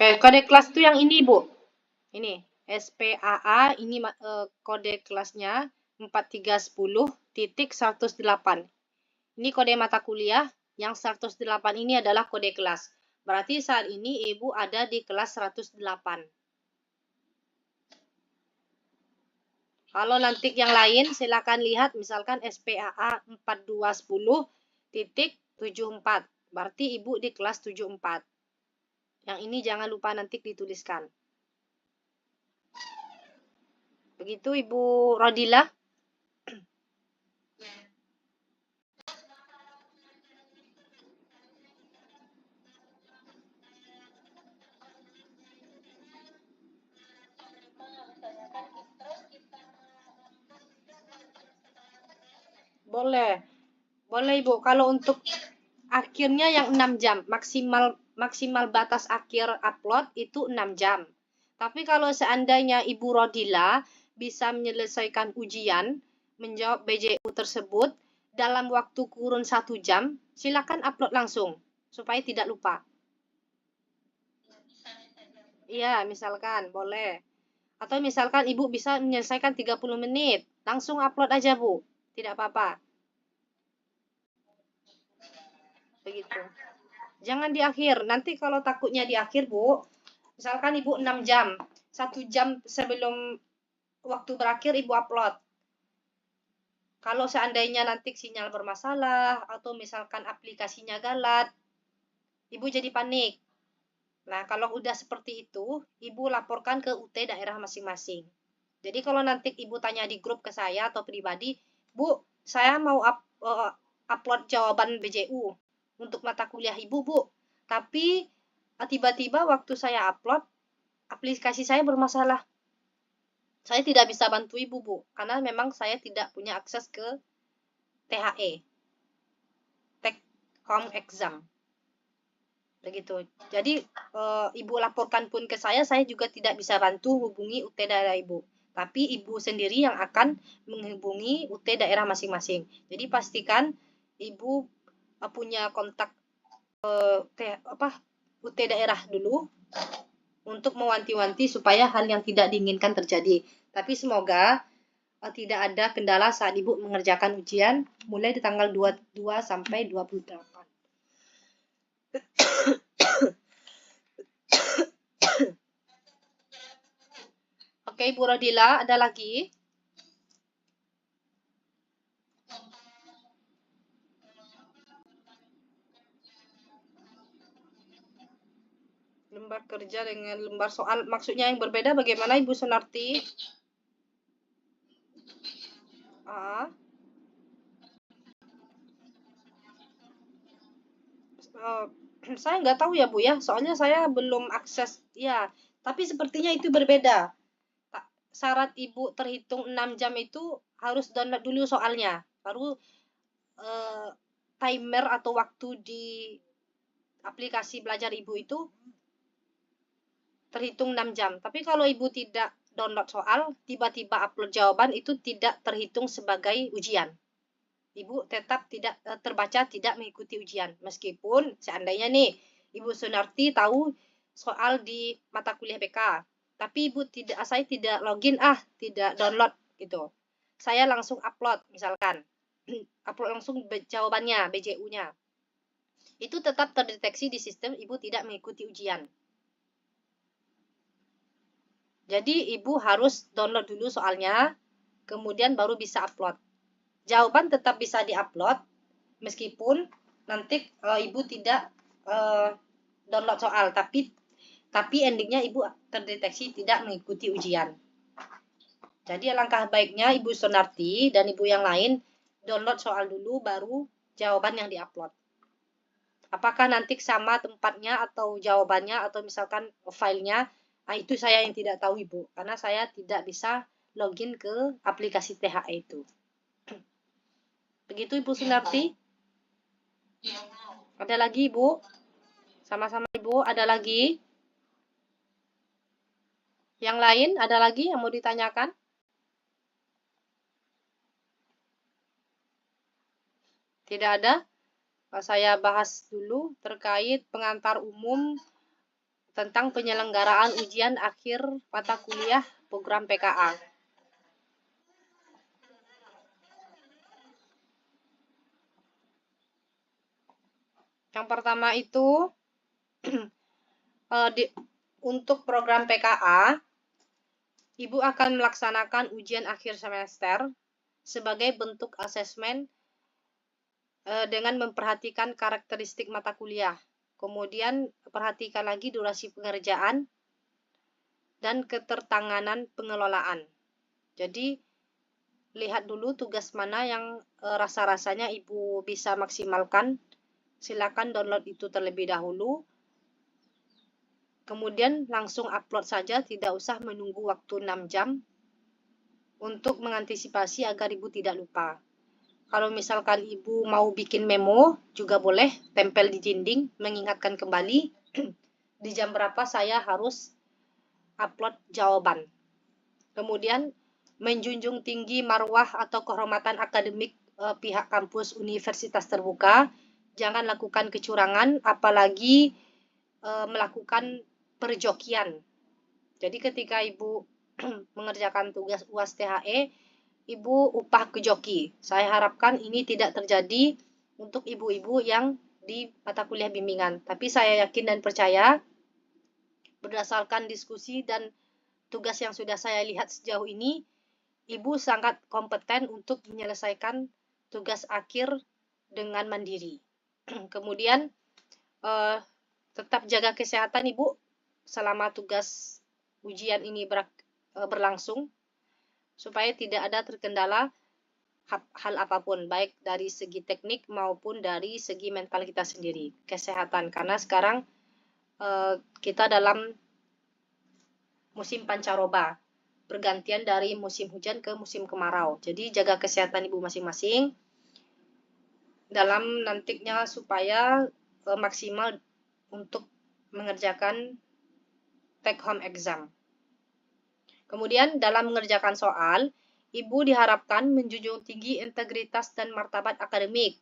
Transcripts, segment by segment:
Kode kelas itu yang ini, Bu. Ini SPAA, ini kode kelasnya 4310.108. Ini kode mata kuliah, yang 108 ini adalah kode kelas. Berarti saat ini Ibu ada di kelas 108. Kalau nanti yang lain silakan lihat, misalkan SPAA 4210.74. Berarti Ibu di kelas 74. Yang ini jangan lupa nanti dituliskan. Begitu Ibu Rodila. Boleh. Boleh Ibu. Kalau untuk akhirnya yang 6 jam, maksimal batas akhir upload itu 6 jam. Tapi kalau seandainya Ibu Rodila bisa menyelesaikan ujian, menjawab BJU tersebut dalam waktu kurun 1 jam, silakan upload langsung supaya tidak lupa. Iya, misalkan boleh. Atau misalkan Ibu bisa menyelesaikan 30 menit, langsung upload aja Bu. Tidak apa-apa. Begitu. Jangan di akhir. Nanti kalau takutnya di akhir, Bu, misalkan Ibu 6 jam, 1 jam sebelum waktu berakhir Ibu upload. Kalau seandainya nanti sinyal bermasalah, atau misalkan aplikasinya galat, Ibu jadi panik. Nah, kalau udah seperti itu, Ibu laporkan ke UT daerah masing-masing. Jadi kalau nanti Ibu tanya di grup ke saya atau pribadi, Bu, saya mau upload jawaban BJU untuk mata kuliah Ibu, Bu. Tapi tiba-tiba waktu saya upload, aplikasi saya bermasalah. Saya tidak bisa bantu Ibu, Bu, karena memang saya tidak punya akses ke THE, Take Home Exam. Begitu. Jadi Ibu laporkan pun ke saya juga tidak bisa bantu hubungi UT daerah Ibu. Tapi Ibu sendiri yang akan menghubungi UT daerah masing-masing. Jadi pastikan Ibu punya kontak UT daerah dulu untuk mewanti-wanti supaya hal yang tidak diinginkan terjadi. Tapi semoga tidak ada kendala saat Ibu mengerjakan ujian mulai di tanggal 22 sampai 28. Oke, Ibu Rodila, ada lagi? Lembar kerja dengan lembar soal, maksudnya yang berbeda bagaimana Ibu Sunarti? Saya nggak tahu ya Bu ya, soalnya saya belum akses ya. Tapi sepertinya itu berbeda. Syarat Ibu terhitung 6 jam itu harus download dulu soalnya, baru timer atau waktu di aplikasi belajar Ibu itu terhitung 6 jam. Tapi kalau Ibu tidak download soal, tiba-tiba upload jawaban, itu tidak terhitung sebagai ujian. Ibu tetap tidak terbaca tidak mengikuti ujian. Meskipun seandainya nih Ibu Sunarti tahu soal di mata kuliah BK, tapi saya tidak login, tidak download gitu. Saya langsung upload misalkan. Upload langsung jawabannya, BJU-nya. Itu tetap terdeteksi di sistem Ibu tidak mengikuti ujian. Jadi Ibu harus download dulu soalnya, kemudian baru bisa upload. Jawaban tetap bisa diupload, meskipun nanti Ibu tidak download soal, tapi endingnya Ibu terdeteksi tidak mengikuti ujian. Jadi alangkah baiknya Ibu Sunarti dan Ibu yang lain download soal dulu, baru jawaban yang diupload. Apakah nanti sama tempatnya atau jawabannya atau misalkan filenya, itu saya yang tidak tahu Ibu, karena saya tidak bisa login ke aplikasi THE itu. Begitu Ibu Sunarti? Ada lagi Ibu? Sama-sama Ibu, ada lagi? Yang lain ada lagi yang mau ditanyakan? Tidak ada? Saya bahas dulu terkait pengantar umum tentang penyelenggaraan ujian akhir mata kuliah program PKA. Yang pertama itu untuk program PKA, Ibu akan melaksanakan ujian akhir semester sebagai bentuk asesmen dengan memperhatikan karakteristik mata kuliah. Kemudian perhatikan lagi durasi pengerjaan dan ketertanganan pengelolaan. Jadi lihat dulu tugas mana yang rasa-rasanya Ibu bisa maksimalkan. Silakan download itu terlebih dahulu. Kemudian langsung upload saja, tidak usah menunggu waktu 6 jam untuk mengantisipasi agar Ibu tidak lupa. Kalau misalkan Ibu mau bikin memo, juga boleh tempel di dinding, mengingatkan kembali di jam berapa saya harus upload jawaban. Kemudian, menjunjung tinggi marwah atau kehormatan akademik pihak kampus universitas terbuka. Jangan lakukan kecurangan, apalagi melakukan perjokian. Jadi ketika Ibu mengerjakan tugas UAS THE, Ibu upah kejoki. Saya harapkan ini tidak terjadi untuk ibu-ibu yang di mata kuliah bimbingan. Tapi saya yakin dan percaya berdasarkan diskusi dan tugas yang sudah saya lihat sejauh ini, Ibu sangat kompeten untuk menyelesaikan tugas akhir dengan mandiri. Kemudian tetap jaga kesehatan Ibu selama tugas ujian ini berlangsung, supaya tidak ada terkendala hal apapun, baik dari segi teknik maupun dari segi mental kita sendiri, kesehatan. Karena sekarang kita dalam musim pancaroba, pergantian dari musim hujan ke musim kemarau. Jadi jaga kesehatan Ibu masing-masing dalam nantinya supaya maksimal untuk mengerjakan take home exam. Kemudian dalam mengerjakan soal, Ibu diharapkan menjunjung tinggi integritas dan martabat akademik,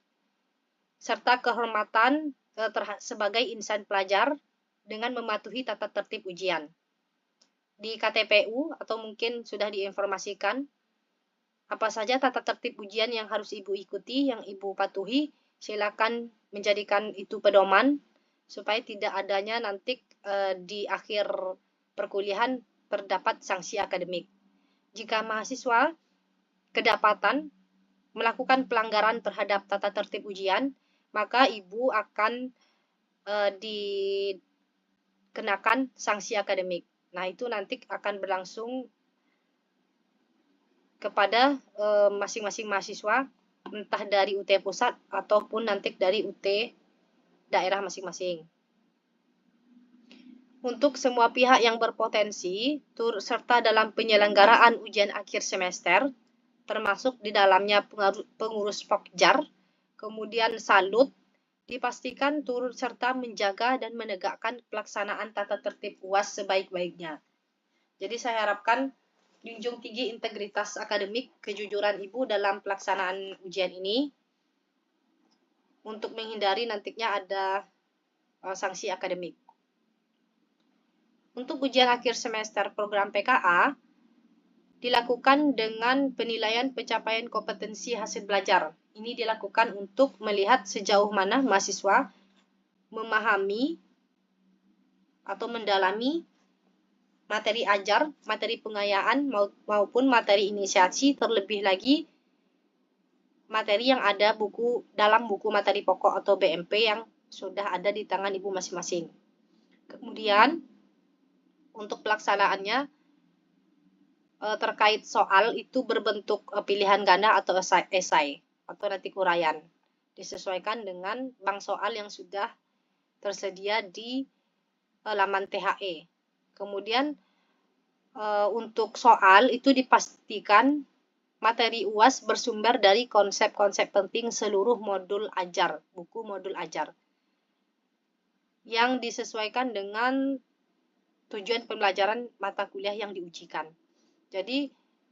serta kehormatan sebagai insan pelajar dengan mematuhi tata tertib ujian. Di KTPU atau mungkin sudah diinformasikan apa saja tata tertib ujian yang harus Ibu ikuti, yang Ibu patuhi. Silakan menjadikan itu pedoman supaya tidak adanya nanti di akhir perkuliahan terdapat sanksi akademik. Jika mahasiswa kedapatan melakukan pelanggaran terhadap tata tertib ujian, maka Ibu akan dikenakan sanksi akademik. Nah, itu nanti akan berlangsung kepada masing-masing mahasiswa, entah dari UT pusat ataupun nanti dari UT daerah masing-masing. Untuk semua pihak yang berpotensi turut serta dalam penyelenggaraan ujian akhir semester, termasuk di dalamnya pengurus Pokjar, kemudian Salut, dipastikan turut serta menjaga dan menegakkan pelaksanaan tata tertib UAS sebaik-baiknya. Jadi saya harapkan junjung tinggi integritas akademik, kejujuran Ibu dalam pelaksanaan ujian ini, untuk menghindari nantinya ada sanksi akademik. Untuk ujian akhir semester program PKA, dilakukan dengan penilaian pencapaian kompetensi hasil belajar. Ini dilakukan untuk melihat sejauh mana mahasiswa memahami atau mendalami materi ajar, materi pengayaan maupun materi inisiasi, terlebih lagi materi yang ada dalam buku materi pokok atau BMP yang sudah ada di tangan Ibu masing-masing. Kemudian untuk pelaksanaannya terkait soal itu berbentuk pilihan ganda atau esai atau nanti uraian, disesuaikan dengan bank soal yang sudah tersedia di laman THE. Kemudian untuk soal itu dipastikan materi UAS bersumber dari konsep-konsep penting seluruh modul ajar, buku modul ajar, yang disesuaikan dengan tujuan pembelajaran mata kuliah yang diujikan. Jadi,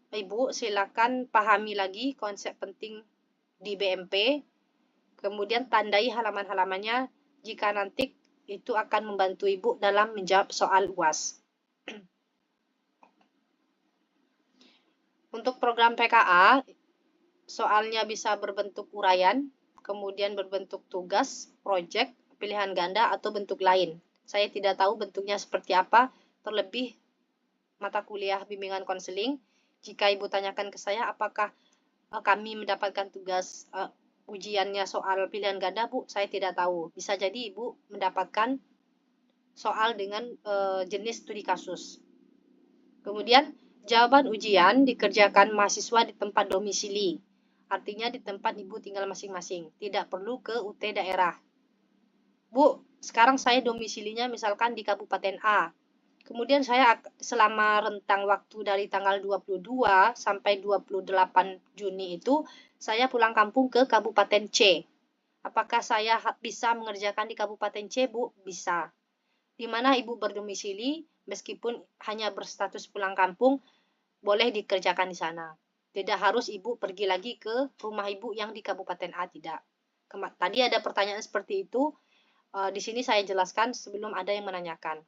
Ibu silakan pahami lagi konsep penting di BMP, kemudian tandai halaman-halamannya jika nanti itu akan membantu Ibu dalam menjawab soal UAS. Untuk program PKA, soalnya bisa berbentuk uraian, kemudian berbentuk tugas, proyek, pilihan ganda, atau bentuk lain. Saya tidak tahu bentuknya seperti apa, terlebih mata kuliah bimbingan konseling. Jika Ibu tanyakan ke saya apakah kami mendapatkan tugas ujiannya soal pilihan ganda, Bu, saya tidak tahu. Bisa jadi Ibu mendapatkan soal dengan jenis studi kasus. Kemudian, jawaban ujian dikerjakan mahasiswa di tempat domisili. Artinya di tempat Ibu tinggal masing-masing. Tidak perlu ke UT daerah. Bu, sekarang saya domisilinya misalkan di Kabupaten A. Kemudian saya selama rentang waktu dari tanggal 22 sampai 28 Juni itu, saya pulang kampung ke Kabupaten C. Apakah saya bisa mengerjakan di Kabupaten C, Bu? Bisa. Di mana Ibu berdomisili, meskipun hanya berstatus pulang kampung, boleh dikerjakan di sana. Tidak harus Ibu pergi lagi ke rumah Ibu yang di Kabupaten A, tidak. Tadi ada pertanyaan seperti itu, di sini saya jelaskan sebelum ada yang menanyakan.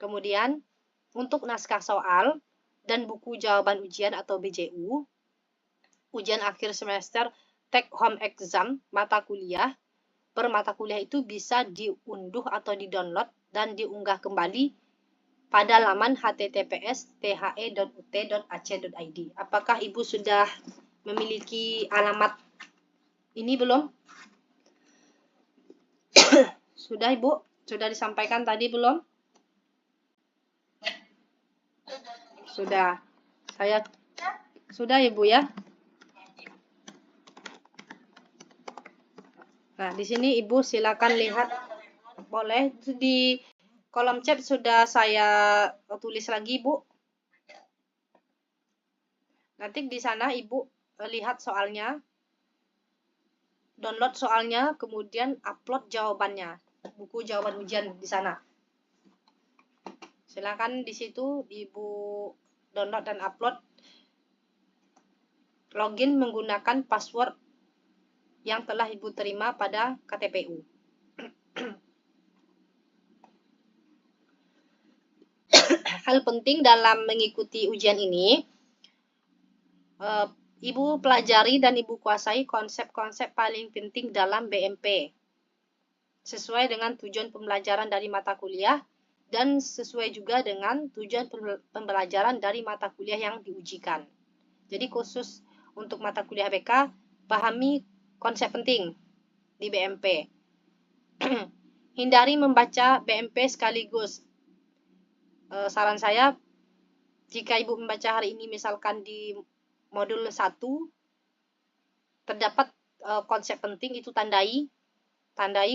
Kemudian, untuk naskah soal dan buku jawaban ujian atau BJU, ujian akhir semester take home exam mata kuliah, per mata kuliah itu bisa diunduh atau di-download dan diunggah kembali pada laman https://the.ut.ac.id. Apakah Ibu sudah memiliki alamat ini belum? Sudah, Ibu? Sudah disampaikan tadi belum? Sudah. Sudah, Ibu ya? Nah, di sini Ibu silakan lihat. Boleh di kolom chat sudah saya tulis lagi, Bu. Nanti di sana Ibu lihat soalnya, download soalnya, kemudian upload jawabannya, buku jawaban ujian di sana. Silakan di situ Ibu download dan upload. Login menggunakan password yang telah Ibu terima pada KTPU. Hal penting dalam mengikuti ujian ini, Ibu pelajari dan Ibu kuasai konsep-konsep paling penting dalam BMP, sesuai dengan tujuan pembelajaran dari mata kuliah, dan sesuai juga dengan tujuan pembelajaran dari mata kuliah yang diujikan. Jadi khusus untuk mata kuliah BK, pahami konsep penting di BMP. Hindari membaca BMP sekaligus. Saran saya, jika Ibu membaca hari ini misalkan di modul 1, terdapat konsep penting, itu tandai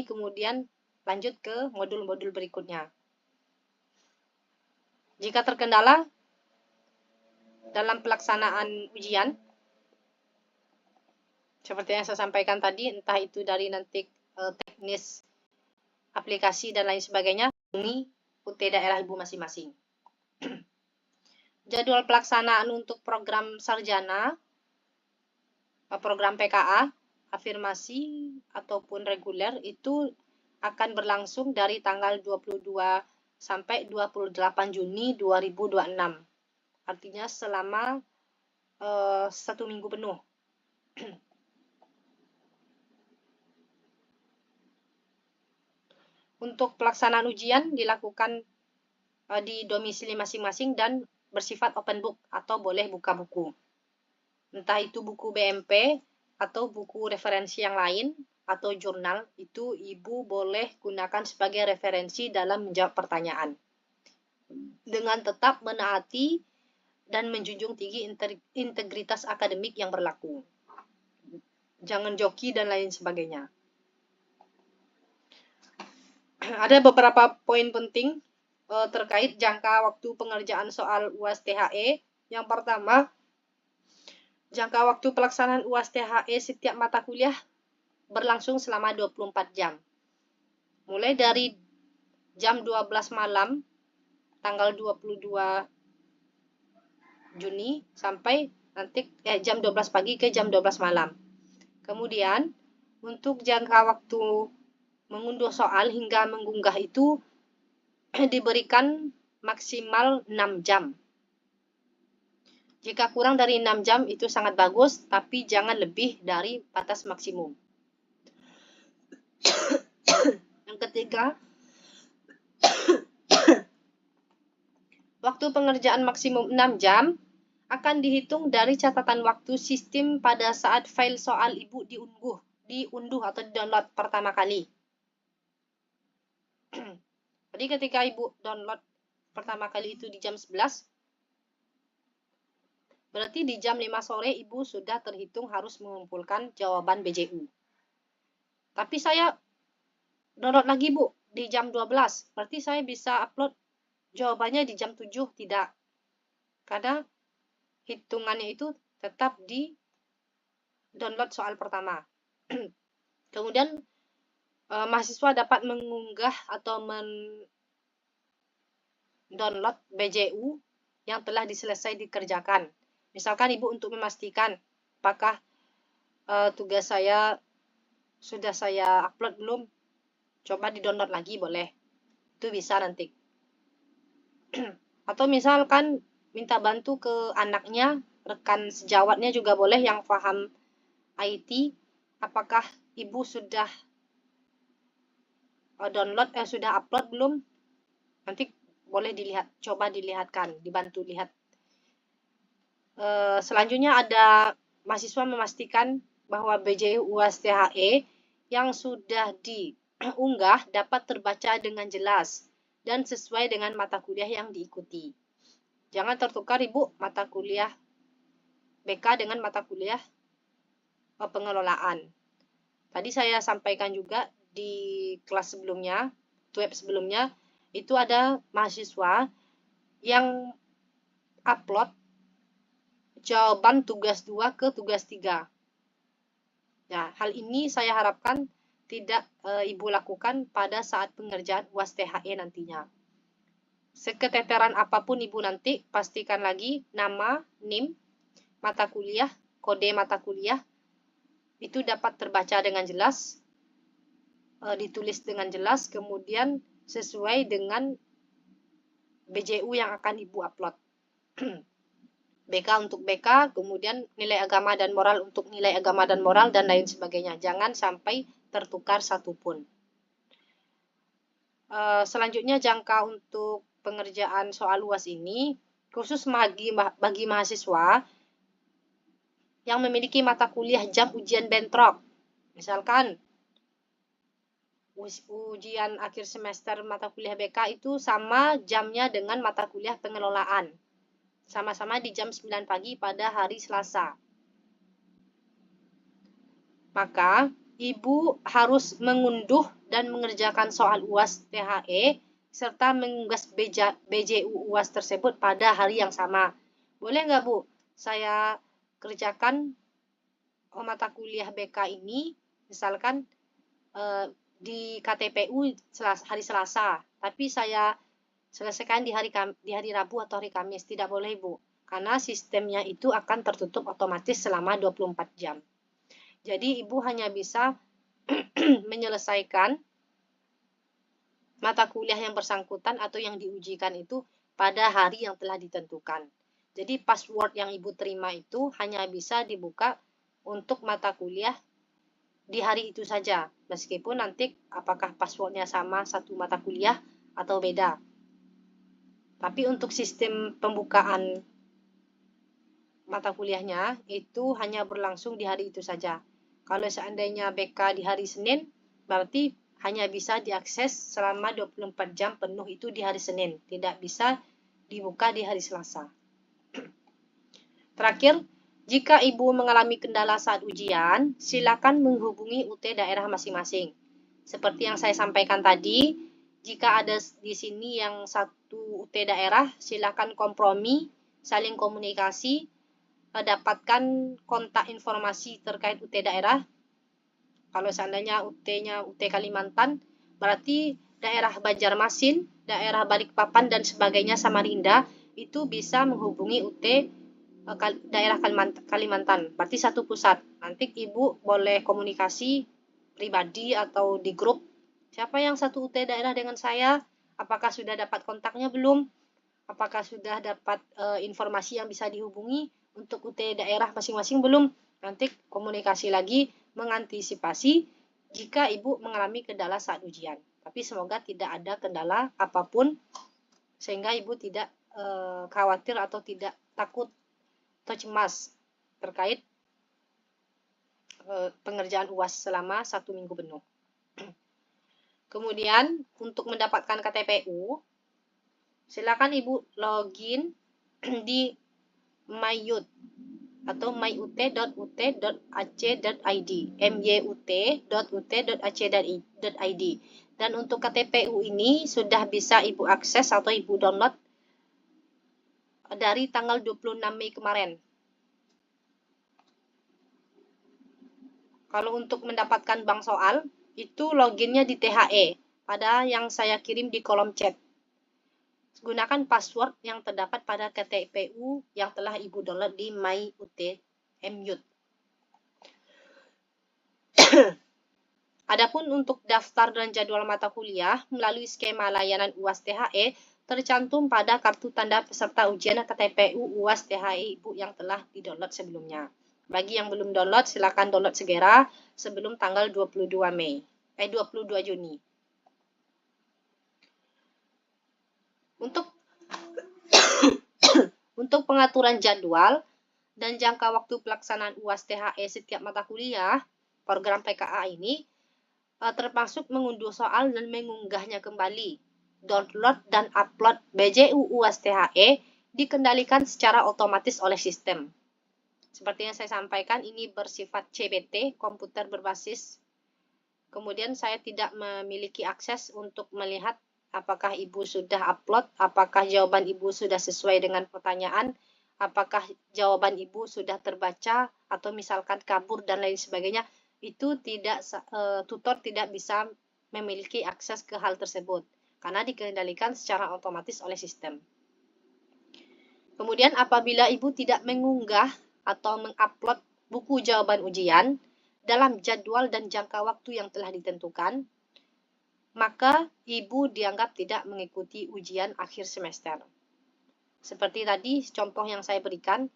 kemudian lanjut ke modul-modul berikutnya. Jika terkendala dalam pelaksanaan ujian, seperti yang saya sampaikan tadi, entah itu dari nanti teknis aplikasi dan lain sebagainya, ini UT daerah Ibu masing-masing. Jadwal pelaksanaan untuk program sarjana, program PKA, afirmasi ataupun reguler itu akan berlangsung dari tanggal 22 sampai 28 Juni 2026. Artinya selama 1 minggu penuh. Untuk pelaksanaan ujian dilakukan di domisili masing-masing dan bersifat open book atau boleh buka buku. Entah itu buku BMP atau buku referensi yang lain atau jurnal, itu Ibu boleh gunakan sebagai referensi dalam menjawab pertanyaan. Dengan tetap menaati dan menjunjung tinggi integritas akademik yang berlaku. Jangan joki dan lain sebagainya. Ada beberapa poin penting terkait jangka waktu pengerjaan soal UAS THE. Yang pertama, jangka waktu pelaksanaan UAS THE setiap mata kuliah berlangsung selama 24 jam. Mulai dari jam 12 malam, tanggal 22 Juni, sampai nanti jam 12 pagi ke jam 12 malam. Kemudian, untuk jangka waktu mengunduh soal hingga mengunggah itu diberikan maksimal 6 jam. Jika kurang dari 6 jam itu sangat bagus, tapi jangan lebih dari batas maksimum. Yang ketiga, waktu pengerjaan maksimum 6 jam akan dihitung dari catatan waktu sistem pada saat file soal Ibu diunduh atau download pertama kali. Jadi ketika Ibu download pertama kali itu di jam 11, berarti di jam 5 sore Ibu sudah terhitung harus mengumpulkan jawaban BJU. Tapi saya download lagi Bu di jam 12, berarti saya bisa upload jawabannya di jam 7, tidak. Karena hitungannya itu tetap di download soal pertama. Kemudian mahasiswa dapat mengunggah atau mendownload BJU yang telah diselesai dikerjakan. Misalkan Ibu untuk memastikan apakah tugas saya sudah saya upload belum, coba di-download lagi boleh. Itu bisa nanti. Atau misalkan minta bantu ke anaknya, rekan sejawatnya juga boleh yang paham IT, apakah Ibu sudah download, sudah upload belum? Nanti boleh dilihat, coba dilihatkan, dibantu lihat. Selanjutnya ada mahasiswa memastikan bahwa BJU UAS THE yang sudah diunggah dapat terbaca dengan jelas dan sesuai dengan mata kuliah yang diikuti. Jangan tertukar Ibu mata kuliah BK dengan mata kuliah pengelolaan. Tadi saya sampaikan juga di kelas sebelumnya, web sebelumnya, itu ada mahasiswa yang upload jawaban tugas 2 ke tugas 3. Nah, hal ini saya harapkan tidak Ibu lakukan pada saat pengerjaan UAS THE nantinya. Seketeteran apapun Ibu nanti, pastikan lagi nama, NIM, mata kuliah, kode mata kuliah, itu dapat terbaca dengan jelas, ditulis dengan jelas, kemudian sesuai dengan BJU yang akan Ibu upload. BK untuk BK, kemudian nilai agama dan moral untuk nilai agama dan moral, dan lain sebagainya. Jangan sampai tertukar satupun. Selanjutnya jangka untuk pengerjaan soal UAS ini, khusus bagi mahasiswa yang memiliki mata kuliah jam ujian bentrok. Misalkan, ujian akhir semester mata kuliah BK itu sama jamnya dengan mata kuliah pengelolaan. Sama-sama di jam 9 pagi pada hari Selasa. Maka, Ibu harus mengunduh dan mengerjakan soal UAS THE serta mengunggah BJU UAS tersebut pada hari yang sama. Boleh nggak Bu, saya kerjakan mata kuliah BK ini, misalkan di KTPU hari Selasa, tapi saya selesaikan di hari Rabu atau hari Kamis. Tidak boleh Bu, karena sistemnya itu akan tertutup otomatis selama 24 jam. Jadi Ibu hanya bisa menyelesaikan mata kuliah yang bersangkutan atau yang diujikan itu pada hari yang telah ditentukan. Jadi password yang Ibu terima itu hanya bisa dibuka untuk mata kuliah di hari itu saja, meskipun nanti apakah passwordnya sama satu mata kuliah atau beda. Tapi untuk sistem pembukaan mata kuliahnya itu hanya berlangsung di hari itu saja. Kalau seandainya BK di hari Senin, berarti hanya bisa diakses selama 24 jam penuh itu di hari Senin. Tidak bisa dibuka di hari Selasa. Terakhir, jika Ibu mengalami kendala saat ujian, silakan menghubungi UT daerah masing-masing. Seperti yang saya sampaikan tadi, jika ada di sini yang satu UT daerah, silakan kompromi, saling komunikasi, dapatkan kontak informasi terkait UT daerah. Kalau seandainya UT-nya UT Kalimantan, berarti daerah Banjarmasin, daerah Balikpapan, dan sebagainya Samarinda, itu bisa menghubungi UT daerah Kalimantan. Berarti satu pusat. Nanti Ibu boleh komunikasi pribadi atau di grup Siapa yang satu UT daerah dengan saya? Apakah sudah dapat kontaknya belum? Apakah sudah dapat informasi yang bisa dihubungi untuk UT daerah masing-masing belum? Nanti komunikasi lagi mengantisipasi jika Ibu mengalami kendala saat ujian. Tapi semoga tidak ada kendala apapun sehingga Ibu tidak khawatir atau tidak takut atau cemas terkait pengerjaan UAS selama 1 minggu penuh. Kemudian untuk mendapatkan KTPU, silakan Ibu login di myut atau myut.ut.ac.id, myut.ut.ac.id. Dan untuk KTPU ini sudah bisa Ibu akses atau Ibu download dari tanggal 26 Mei kemarin. Kalau untuk mendapatkan bank soal, itu loginnya di THE, pada yang saya kirim di kolom chat. Gunakan password yang terdapat pada KTPU yang telah Ibu download di myut. Adapun untuk daftar dan jadwal mata kuliah melalui skema layanan UAS THE tercantum pada kartu tanda peserta ujian KTPU UAS THE Ibu yang telah di-download sebelumnya. Bagi yang belum download, silakan download segera sebelum tanggal 22 Juni. Untuk pengaturan jadwal dan jangka waktu pelaksanaan UAS THE setiap mata kuliah, program PKA ini termasuk mengunduh soal dan mengunggahnya kembali. Download dan upload BJU UAS THE dikendalikan secara otomatis oleh sistem. Seperti yang saya sampaikan, ini bersifat CBT, komputer berbasis. Kemudian saya tidak memiliki akses untuk melihat apakah Ibu sudah upload, apakah jawaban Ibu sudah sesuai dengan pertanyaan, apakah jawaban Ibu sudah terbaca, atau misalkan kabur dan lain sebagainya. Itu tidak, tutor tidak bisa memiliki akses ke hal tersebut, karena dikendalikan secara otomatis oleh sistem. Kemudian apabila Ibu tidak mengunggah atau mengupload buku jawaban ujian dalam jadwal dan jangka waktu yang telah ditentukan, maka Ibu dianggap tidak mengikuti ujian akhir semester. Seperti tadi contoh yang saya berikan,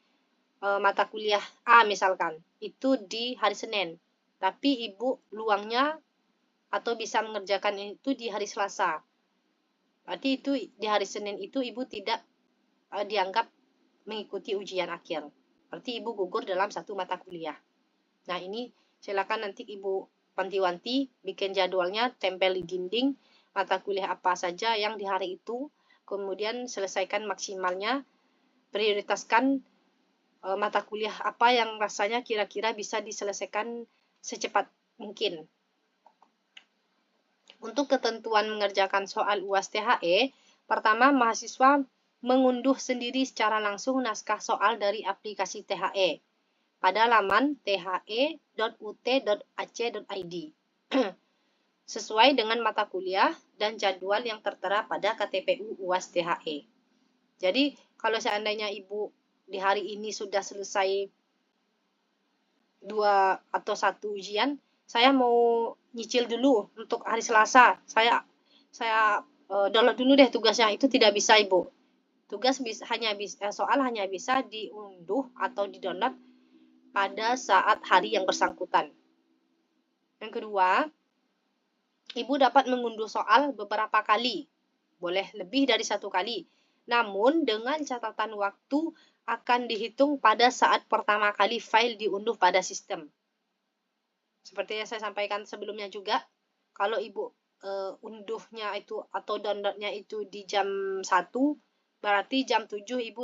mata kuliah A misalkan, itu di hari Senin, tapi Ibu luangnya atau bisa mengerjakan itu di hari Selasa. Berarti itu di hari Senin itu Ibu tidak dianggap mengikuti ujian akhir. Berarti Ibu gugur dalam satu mata kuliah. Nah, ini silakan nanti Ibu wanti-wanti, bikin jadwalnya, tempel di dinding, mata kuliah apa saja yang di hari itu, kemudian selesaikan maksimalnya, prioritaskan mata kuliah apa yang rasanya kira-kira bisa diselesaikan secepat mungkin. Untuk ketentuan mengerjakan soal UAS THE, pertama mahasiswa mengunduh sendiri secara langsung naskah soal dari aplikasi THE pada laman the.ut.ac.id sesuai dengan mata kuliah dan jadwal yang tertera pada KTPU UAS THE. Jadi, kalau seandainya Ibu di hari ini sudah selesai 2 atau 1 ujian, saya mau nyicil dulu untuk hari Selasa. Saya download dulu deh tugasnya. Itu tidak bisa, Ibu. Soal hanya bisa diunduh atau di-download pada saat hari yang bersangkutan. Yang kedua, Ibu dapat mengunduh soal beberapa kali, boleh lebih dari 1 kali. Namun dengan catatan waktu akan dihitung pada saat pertama kali file diunduh pada sistem. Seperti yang saya sampaikan sebelumnya juga, kalau Ibu unduhnya itu atau downloadnya itu di jam 1, berarti jam 7 Ibu